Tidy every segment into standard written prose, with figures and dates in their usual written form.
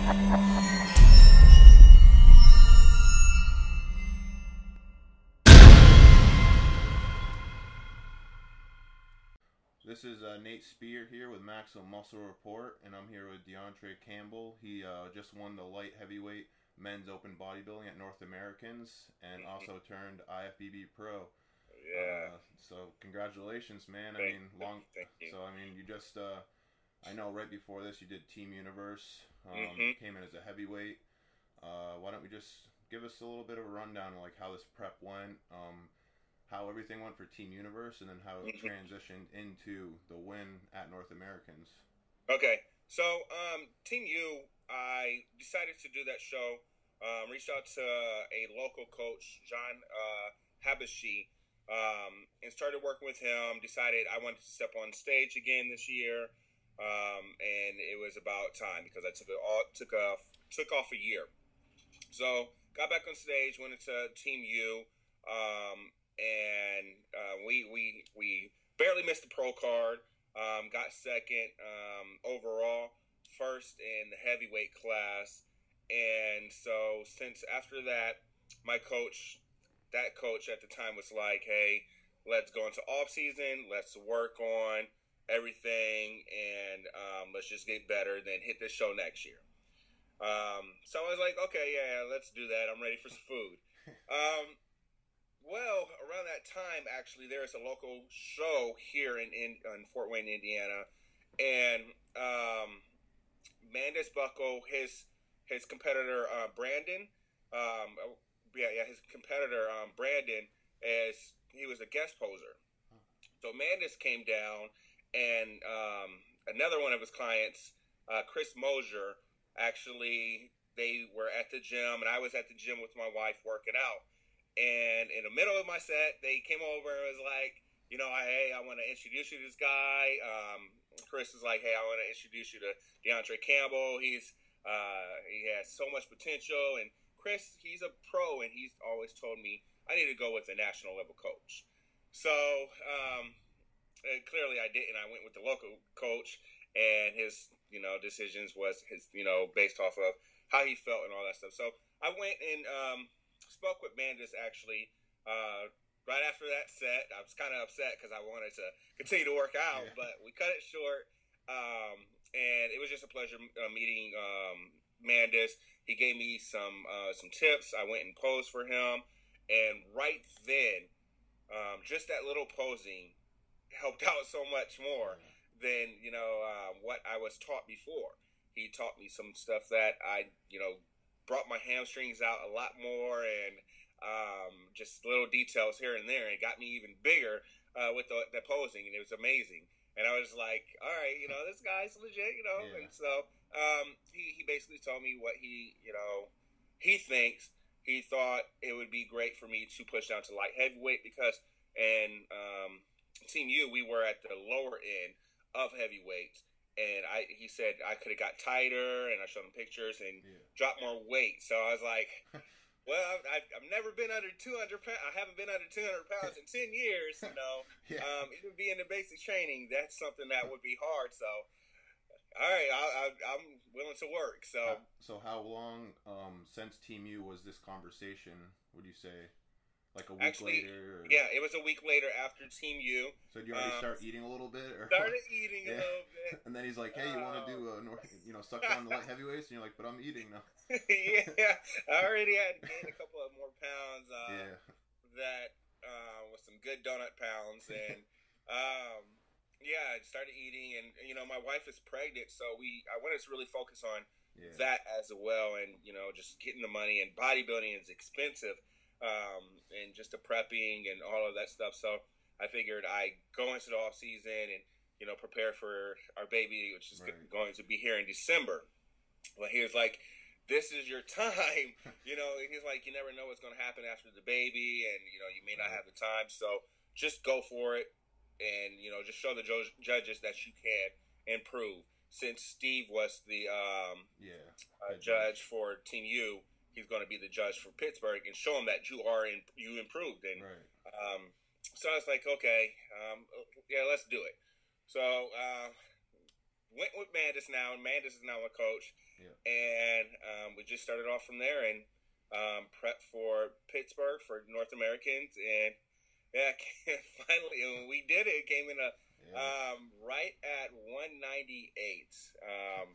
This is Nate Spear here with Maximum Muscle Report, and I'm here with Deontrai Campbell. He just won the light heavyweight men's open bodybuilding at North Americans, and also turned IFBB Pro. Yeah. So congratulations, man. Thank you. So I mean, you just I know right before this you did Team Universe. Came in as a heavyweight. Why don't we just give us a little bit of a rundown of like how this prep went, how everything went for Team Universe, and then how it transitioned into the win at North Americans. Okay, so Team U, I decided to do that show. Reached out to a local coach, John Habashi, and started working with him. Decided I wanted to step on stage again this year, and it was about time because I took off a year. So got back on stage, went into Team U, and we barely missed the pro card. Got second overall, first in the heavyweight class, and so since after that, my coach, that coach at the time was like, "Hey, let's go into off season. Let's work on everything, and let's just get better. Then hit this show next year." So I was like, "Okay, yeah, let's do that. I'm ready for some food." Well, around that time, actually, there is a local show here in Fort Wayne, Indiana, and Mandis Buckle, his competitor Brandon, his competitor Brandon, as he was a guest poser. So Mandis came down, and another one of his clients, Chris Mosier, actually, they were at the gym, and I was at the gym with my wife working out. And in the middle of my set, they came over and was like, "Hey, I want to introduce you to this guy." Chris was like, "Hey, I want to introduce you to Deontrai Campbell. He has so much potential." And Chris, he's a pro, and he's always told me I need to go with a national level coach. So clearly I didn't. I went with the local coach, and his decisions was his based off of how he felt and all that stuff. So I went and spoke with Mandis actually right after that set. I was kind of upset because I wanted to continue to work out, but we cut it short, and it was just a pleasure meeting Mandis. He gave me some tips. I went and posed for him, and right then, just that little posing helped out so much more than what I was taught before. He taught me some stuff that I brought my hamstrings out a lot more, and just little details here and there, and got me even bigger with the posing, and it was amazing. And I was like, all right, this guy's legit, And so he basically told me what he thinks. He thought it would be great for me to push down to light heavyweight because in Team U, we were at the lower end of heavyweights. And he said I could have got tighter, and I showed him pictures and dropped more weight. So I was like, well, I've never been under 200 pounds. I haven't been under 200 pounds in 10 years, Even being in basic training, that's something that would be hard. So, all right, I'm willing to work. So how long since Team U was this conversation, would you say? Like a week later? Or... Yeah, it was a week later after Team U. So did you already start eating a little bit? Or... Started eating a little bit. And then he's like, "Hey, you want to do suck down the light heavyweights?" And you're like, "But I'm eating now." Yeah, I already had gained a couple of more pounds. That was some good donut pounds, and I started eating, and my wife is pregnant, so I wanted to really focus on that as well, and just getting the money, and bodybuilding is expensive. And just the prepping and all of that stuff. So I figured I go into the off season and, prepare for our baby, which is going to be here in December. Well, he was like, "This is your time." He's like, "You never know what's going to happen after the baby, and, you may not have the time. So just go for it and, just show the judges that you can improve." Since Steve was the judge for Team U, he's going to be the judge for Pittsburgh and show him that you improved. And so I was like, okay, let's do it. So went with Mandis now, and Mandis is now my coach. Yeah. And we just started off from there and prepped for Pittsburgh for North Americans. And yeah, finally, when we did it, it came in right at 198.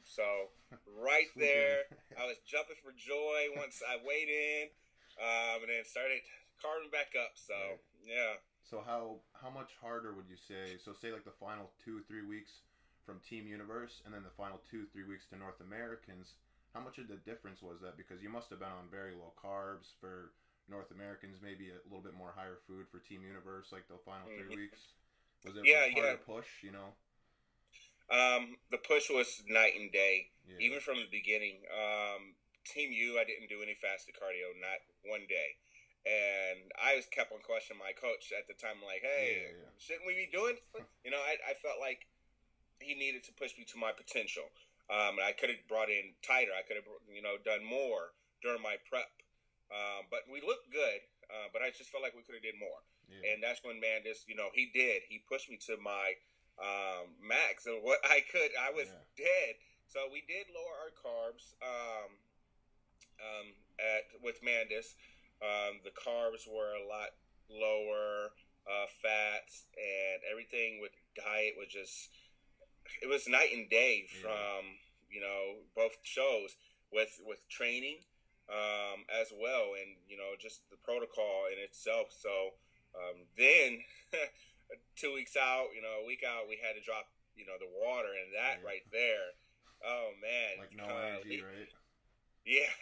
So right there, I was jumping for joy once I weighed in, and then started carving back up. So yeah. So how much harder would you say? So say like the final 2-3 weeks from Team Universe, and then the final 2-3 weeks to North Americans. How much of the difference was that? Because you must have been on very low carbs for North Americans, maybe a little bit more higher food for Team Universe, like the final 3 weeks. Was it harder push? You know. The push was night and day, even from the beginning. Team U, I didn't do any fasted cardio, not one day. And I was kept on questioning my coach at the time, like, hey, shouldn't we be doing? You know, I felt like he needed to push me to my potential. I could have brought in tighter. I could have, done more during my prep. But we looked good, but I just felt like we could have did more. Yeah. And that's when Mandis, he did. He pushed me to my max of what I could. I was dead. So we did lower our carbs with Mandis. The carbs were a lot lower, fats, and everything with diet was just, it was night and day from, both shows with training as well, and, just the protocol in itself. So then 2 weeks out, a week out, we had to drop, the water, and that right there, oh, man. Like no energy, right? Yeah.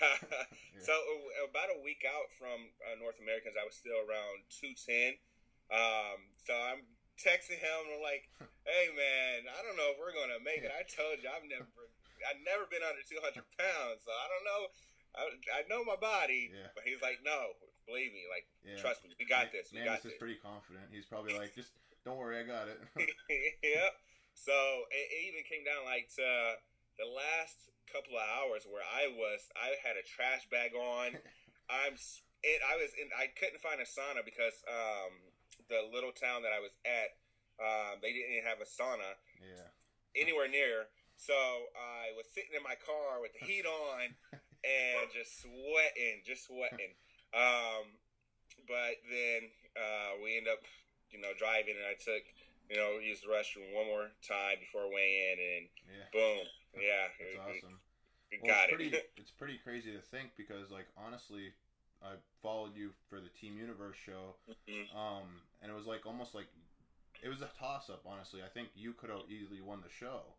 So about a week out from North Americans, I was still around 210. So I'm texting him and I'm like, hey man, I don't know if we're gonna make it. I told you I've never been under 200 pounds, so I don't know. I know my body, but he's like, no, believe me, like trust me, we got this. Mandis is pretty confident. He's probably like, just don't worry, I got it. Yep. So it even came down like to the last couple of hours where I had a trash bag on. I couldn't find a sauna because the little town that I was at, they didn't have a sauna anywhere near. So I was sitting in my car with the heat on and just sweating. But then we ended up, driving, and I took, used the restroom one more time before weighing in, and boom. Yeah, that's awesome. Got it. It's pretty crazy to think because, like, honestly, I followed you for the Team Universe show, and it was like almost like it was a toss-up. Honestly, I think you could have easily won the show.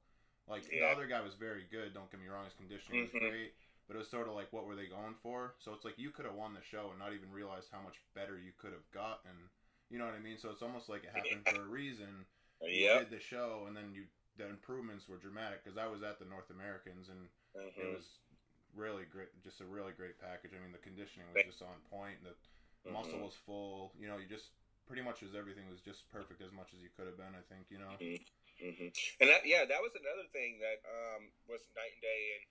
Like the other guy was very good. Don't get me wrong; his conditioning was great, but it was sort of like, what were they going for? So it's like you could have won the show and not even realized how much better you could have gotten. You know what I mean? So it's almost like it happened for a reason. You did the show, and then the improvements were dramatic because I was at the North Americans, and it was really great, just a really great package. I mean, the conditioning was just on point. The muscle was full. You just pretty much everything was just perfect as much as you could have been. I think. And that was another thing that was night and day in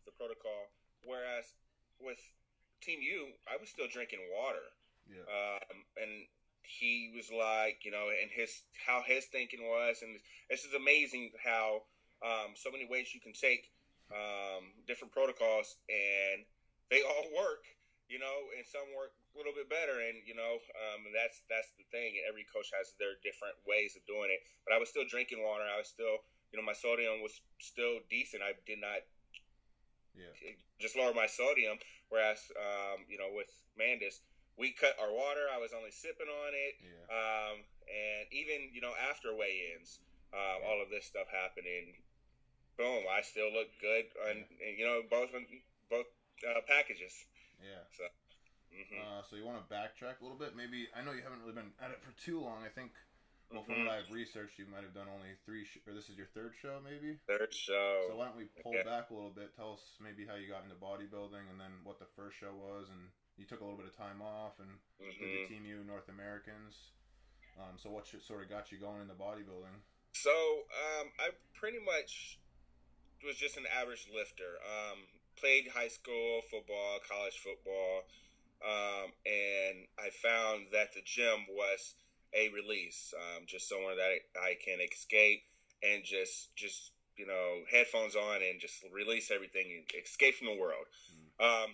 the protocol. Whereas with Team U, I was still drinking water. Yeah. And he was like, and how his thinking was, and it's just amazing how so many ways you can take different protocols, and they all work, and some work a little bit better, and that's the thing. Every coach has their different ways of doing it, but I was still drinking water. I was still, my sodium was still decent. I did not just lower my sodium, whereas with Mandis, we cut our water. I was only sipping on it, and even after weigh-ins, all of this stuff happened, and boom, I still look good on both packages. Yeah. So. So you want to backtrack a little bit? Maybe I know you haven't really been at it for too long. I think, from what I've researched, you might have done only 3, or this is your 3rd show, maybe. 3rd show. So why don't we pull back a little bit? Tell us maybe how you got into bodybuilding, and then what the first show was, and you took a little bit of time off and did the Team U North Americans. So what sort of got you going into bodybuilding? So I pretty much was just an average lifter. Played high school football, college football, and I found that the gym was a release, just somewhere that I can escape and just headphones on and just release everything and escape from the world.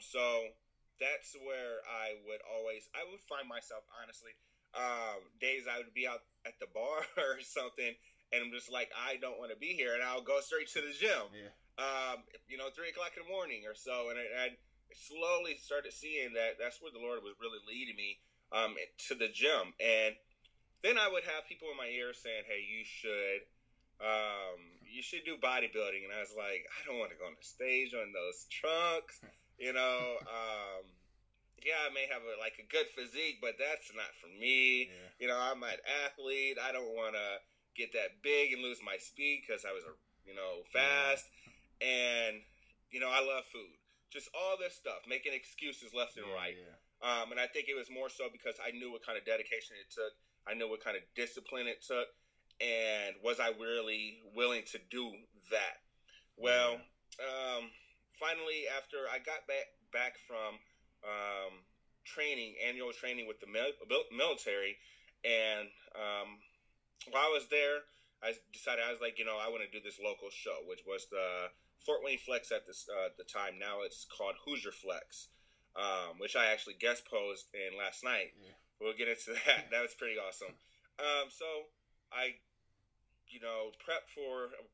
So that's where I would find myself, honestly, days I would be out at the bar or something, and I'm just like, I don't want to be here, and I'll go straight to the gym. 3 o'clock in the morning or so, and I slowly started seeing that that's where the Lord was really leading me to the gym. And then I would have people in my ear saying, hey, you should do bodybuilding. And I was like, I don't want to go on the stage on those trunks, I may have a good physique, but that's not for me. I'm an athlete. I don't want to get that big and lose my speed because I was fast. And I love food, just all this stuff, making excuses left and right. And I think it was more so because I knew what kind of dedication it took. I knew what kind of discipline it took. And was I really willing to do that? Well, finally, after I got back from annual training with the military, and while I was there, I decided, I was like, I want to do this local show, which was the Fort Wayne Flex at the time. Now it's called Hoosier Flex, which I actually guest posed in last night. We'll get into that. That was pretty awesome. So I,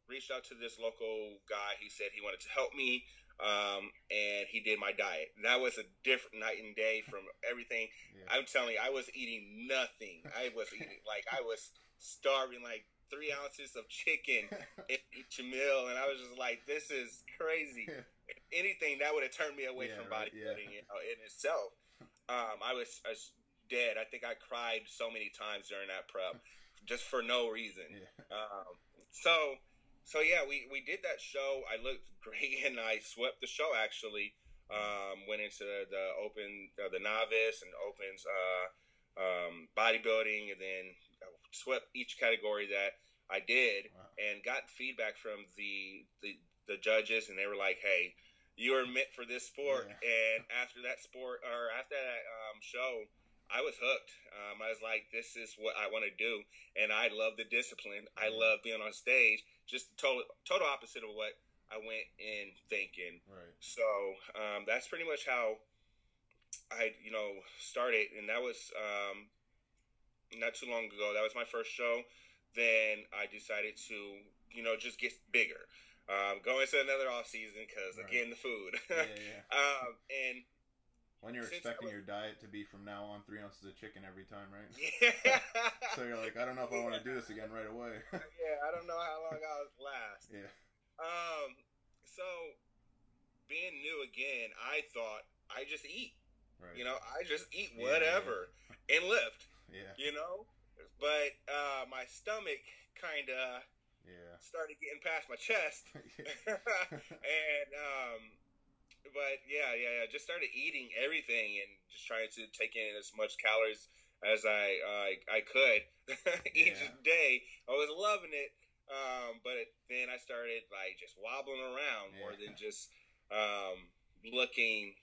reached out to this local guy. He said he wanted to help me, and he did my diet. And that was a different night and day from everything. I'm telling you, I was eating nothing. I was eating, I was starving, 3 ounces of chicken in each meal, and I was just like, this is crazy. Anything that would have turned me away from bodybuilding in itself. I was dead. I think I cried so many times during that prep just for no reason. So we did that show. I looked great, and I swept the show, actually. Went into the novice and opens bodybuilding, and then swept each category that I did. And got feedback from the judges, and they were like, hey, you are meant for this sport. And after that show, I was hooked. I was like, this is what I want to do. And I love the discipline. I love being on stage. Just the total opposite of what I went in thinking. So that's pretty much how I, started. And that was not too long ago. That was my first show. Then I decided to, just get bigger. Go into another off season because, again, the food. And when you're expecting your diet to be from now on 3 ounces of chicken every time, right? So you're like, I don't know if I want to do this again right away. I don't know how long I'll last. So being new again, I thought I just eat. I just eat whatever and lift. But my stomach kind of started getting past my chest. And just started eating everything and just trying to take in as much calories as I could each day. I was loving it, but then I started just wobbling around more than just looking,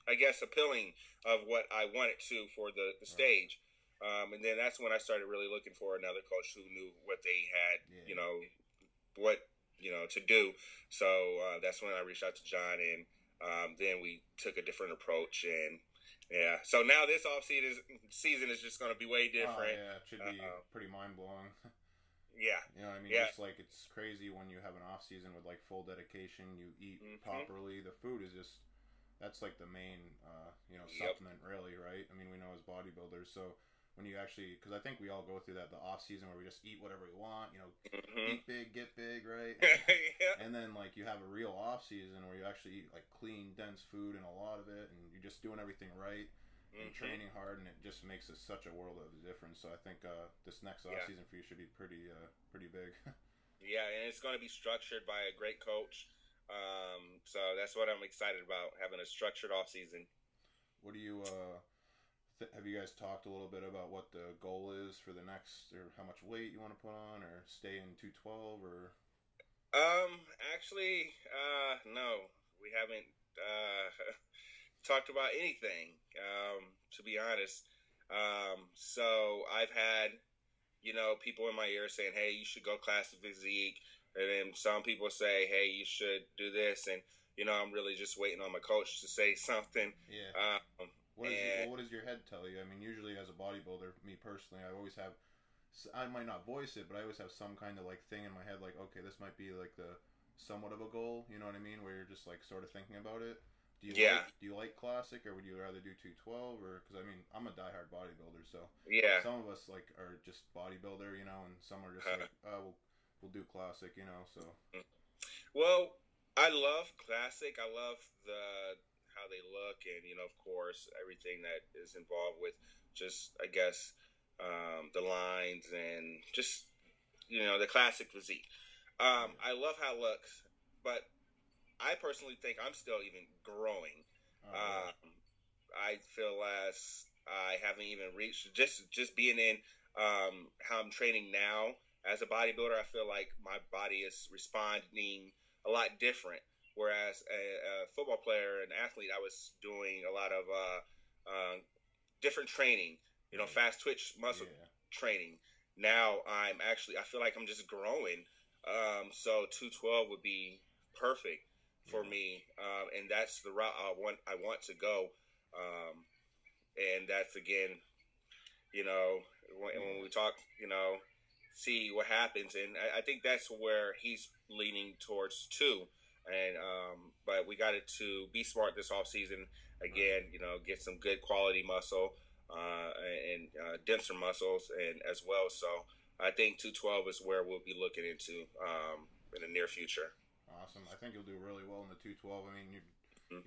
I guess, appealing of what I wanted to for the stage. And then that's when I started really looking for another coach who knew what they had, to do. So that's when I reached out to John, and then we took a different approach. And so now this season is just going to be way different. It should be pretty mind-blowing. Just it's crazy when you have an off season with full dedication, you eat properly. The food is just, that's the main, supplement, really, right? I mean, we know as bodybuilders, so when you actually, because I think we all go through that, the off season where we just eat whatever we want, eat big, get big, right? And then you have a real off season where you actually eat clean, dense food and a lot of it, and you're just doing everything right and training hard, and it just makes such a world of a difference. So I think this next off season for you should be pretty big. And it's going to be structured by a great coach. So that's what I'm excited about, having a structured off season. What do you have you guys talked a little bit about what the goal is for the next, or how much weight you want to put on, or stay in 212, or? Actually, no, we haven't talked about anything, to be honest. So I've had, people in my ear saying, hey, you should go classic physique, And then some people say, hey, you should do this. And, I'm really just waiting on my coach to say something. Yeah. What does your head tell you? I mean, usually as a bodybuilder, me personally, I might not voice it, but I always have some kind of like thing in my head, like, okay, this might be like the somewhat of a goal, you know what I mean? Where you're just like sort of thinking about it. Do you like classic, or would you rather do 212? Or because I mean, I'm a diehard bodybuilder, so yeah, some of us like are just bodybuilder, and some are just like, we'll do classic, So well, I love classic. I love how they look, and of course, everything that is involved with just, I guess, the lines and just the classic physique. I love how it looks, but I personally think I'm still even growing. I feel as I haven't even reached just being in how I'm training now as a bodybuilder. I feel like my body is responding a lot different. Whereas a football player, an athlete, I was doing a lot of different training. Fast twitch muscle training. Now I feel like I'm just growing. So 212 would be perfect for me, and that's the route I want to go, and that's again, when we talk, see what happens, and I think that's where he's leaning towards too, and but we got to be smart this off season again, get some good quality muscle, and denser muscles, and as well. So I think 212 is where we'll be looking into in the near future. Awesome. I think you'll do really well in the 212. I mean, you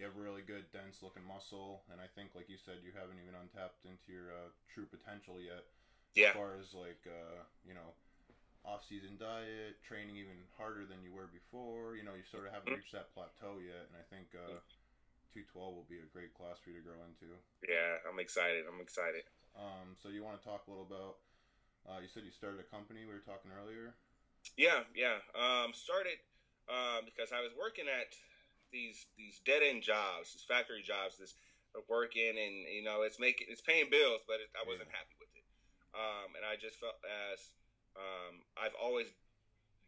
have really good, dense-looking muscle, and I think, like you said, you haven't even untapped into your true potential yet. Yeah. As far as, like, off-season diet, training even harder than you were before, you sort of haven't reached that plateau yet, and I think 212 will be a great class for you to grow into. Yeah, I'm excited. So you want to talk a little about, you said you started a company, we were talking earlier? Yeah. Started because I was working at these dead-end jobs, these factory jobs, this working, and it's paying bills, but I wasn't happy with it. And I just felt as I've always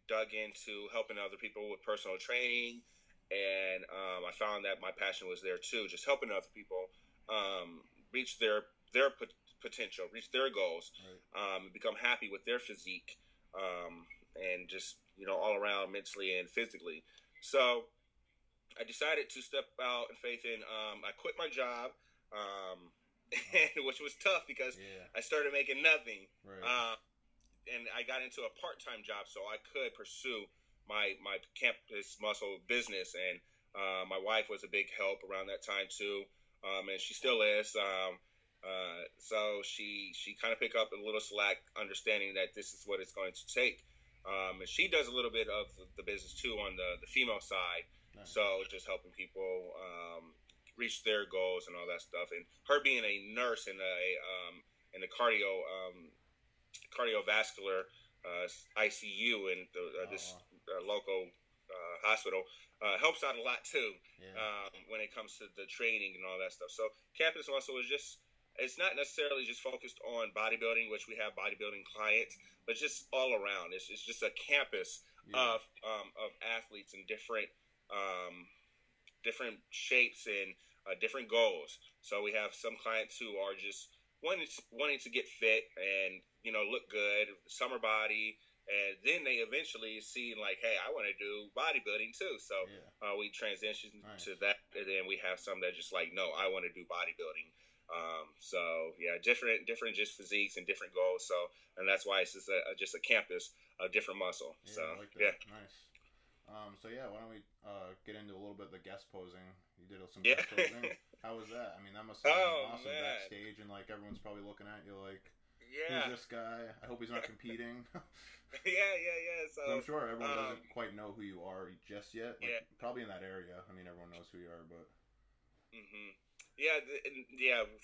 dug into helping other people with personal training, and I found that my passion was there too, just helping other people reach their potential, reach their goals, and become happy with their physique, and just all around mentally and physically. So I decided to step out in faith, and I quit my job, which was tough because I started making nothing. Right. And I got into a part-time job so I could pursue my campus muscle business. And my wife was a big help around that time too, and she still is. So she kind of picked up a little slack, understanding that this is what it's going to take. And she does a little bit of the business too on the female side. Nice. So just helping people reach their goals and all that stuff. And her being a nurse in the cardiovascular ICU in this local hospital helps out a lot too. When it comes to the training and all that stuff. So campus muscle is it's not necessarily just focused on bodybuilding, which we have bodybuilding clients, but just all around. It's just a campus of athletes and different shapes and different goals. So we have some clients who are just wanting to get fit and look good, summer body, and then they eventually see like, hey, I want to do bodybuilding too. So we transition to that, and then we have some that just like, no, I want to do bodybuilding. So different just physiques and different goals. So, and that's why it's just a campus of different muscle. Yeah, so I like that. Nice. So why don't we get into a little bit of the guest posing? You did some guest posing. How was that? I mean, that must have been awesome backstage, and like everyone's probably looking at you like, who's this guy? I hope he's not competing. Yeah. So I'm sure everyone doesn't quite know who you are just yet. Like, probably in that area. I mean, everyone knows who you are, but.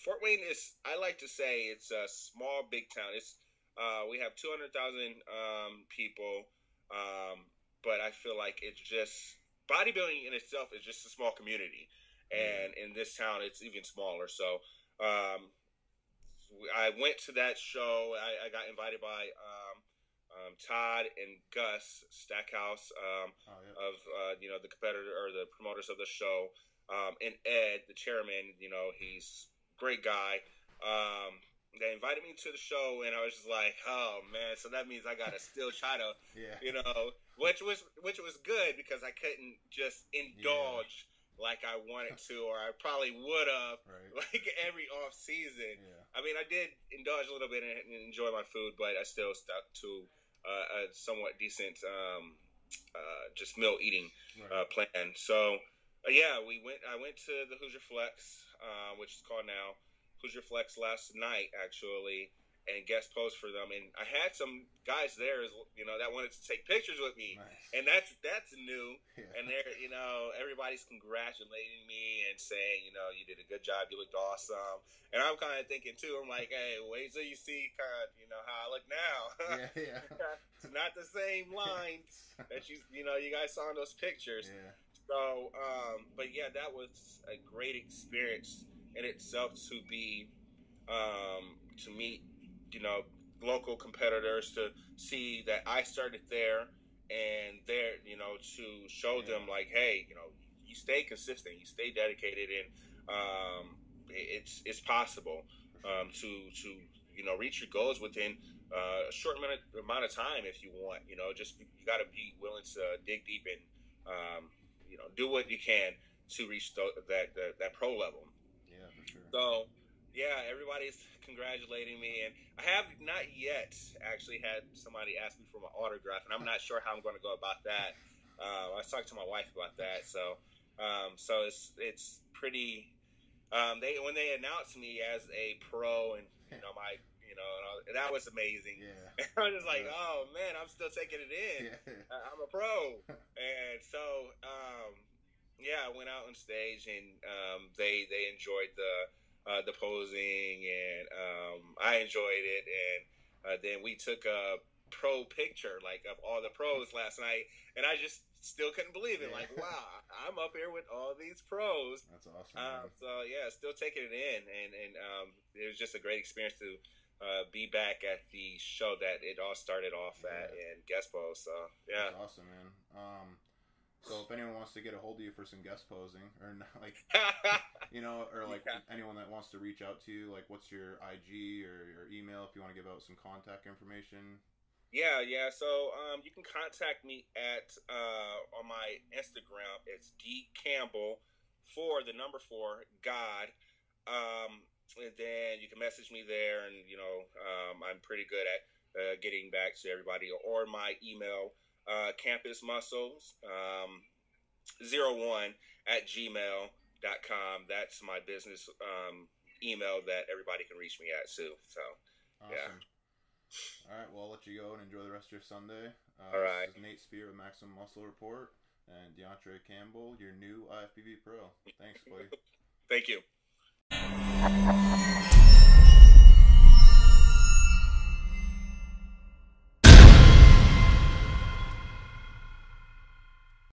Fort Wayne is. I like to say it's a small, big town. It's we have 200,000 people, but I feel like it's just bodybuilding in itself is just a small community, and in this town it's even smaller. So I went to that show. I got invited by Todd and Gus Stackhouse of the competitor or the promoters of the show, and Ed, the chairman. He's a great guy. They invited me to the show, and I was just like, oh man, so that means I gotta still try to, which was good because I couldn't just indulge like I wanted to, or I probably would have, like every off season. Yeah. I mean, I did indulge a little bit and enjoy my food, but I still stuck to a somewhat decent, just meal eating plan. So, I went to the Hoosier Flex, which is called now Hoosier Flex, last night actually, and guest post for them. And I had some guys there, that wanted to take pictures with me. Nice. And that's new. Yeah. And they're, everybody's congratulating me and saying, you did a good job. You looked awesome. And I'm kind of thinking too, I'm like, hey, wait till you see kind of, how I look now. Yeah. It's not the same lines that you guys saw in those pictures. Yeah. So, but yeah, that was a great experience in itself to be, to meet, local competitors, to see that I started there and there, to show them like, hey, you stay consistent, you stay dedicated, and it's possible to reach your goals within a short amount of time if you want. Just you got to be willing to dig deep and do what you can to reach that pro level. Yeah, for sure. So, yeah, everybody's congratulating me, and I have not yet actually had somebody ask me for my autograph, and I'm not sure how I'm going to go about that. I was talking to my wife about that, so it's pretty. When they announced me as a pro, and that was amazing. Yeah. I was just like, oh man, I'm still taking it in. Yeah. I'm a pro, and so I went out on stage, and they enjoyed the posing, and I enjoyed it, and then we took a pro picture like of all the pros last night, and I just still couldn't believe it. Yeah. Like, wow, I'm up here with all these pros. That's awesome. So yeah, still taking it in, and it was just a great experience to be back at the show that it all started off at in guest post. So yeah, that's awesome, man. So if anyone wants to get a hold of you for some guest posing, or like, or like anyone that wants to reach out to you, like, what's your IG or your email if you want to give out some contact information? Yeah. So you can contact me at on my Instagram. It's dcampbell 4 God. And then you can message me there, and I'm pretty good at getting back to everybody. Or my email, campusmuscles 01 at gmail.com. That's my business email that everybody can reach me at too. So awesome. Yeah. All right, well, I'll let you go and enjoy the rest of your Sunday. All right. This is Nate Spear with Maximum Muscle Report, and Deontrai Campbell, your new IFBB Pro. Thanks, buddy. Thank you.